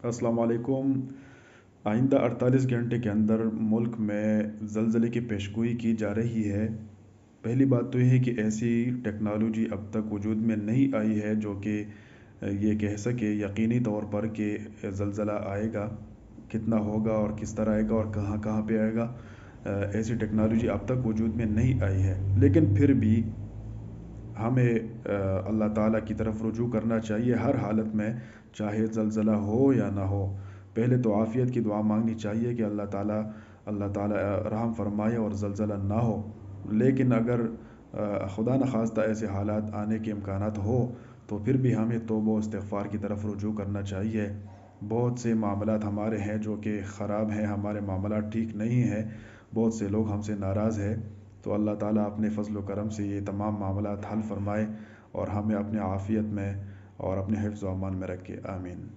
अस्सलाम वालेकुम। आइंदा 48 घंटे के अंदर मुल्क में ज़लज़ले की पेशगोई की जा रही है। पहली बात तो ये है कि ऐसी टेक्नोलॉजी अब तक वजूद में नहीं आई है जो कि ये कह सके यकीनी तौर पर कि ज़लज़ला आएगा, कितना होगा और किस तरह आएगा और कहाँ कहाँ पे आएगा। ऐसी टेक्नोलॉजी अब तक वजूद में नहीं आई है, लेकिन फिर भी हमें अल्लाह ताला की तरफ रुजू करना चाहिए हर हालत में, चाहे ज़लज़ला हो या ना हो। पहले तो आफ़ियत की दुआ मांगनी चाहिए कि अल्लाह ताला रहम फरमाए और ज़लज़ला ना हो। लेकिन अगर खुदा न खास्ता ऐसे हालात आने के इम्कानात हो तो फिर भी हमें तौबा व इस्तिग़फ़ार की तरफ रुजू करना चाहिए। बहुत से मामलात हमारे हैं जो कि ख़राब हैं, हमारे मामलात ठीक नहीं हैं, बहुत से लोग हमसे नाराज़ हैं। तो अल्लाह ताला अपने फ़ज़ल व करम से ये तमाम मामलात हल फ़रमाए और हमें अपने आफ़ियत में और अपने हिफ्ज़ व अमान में रखे। आमीन।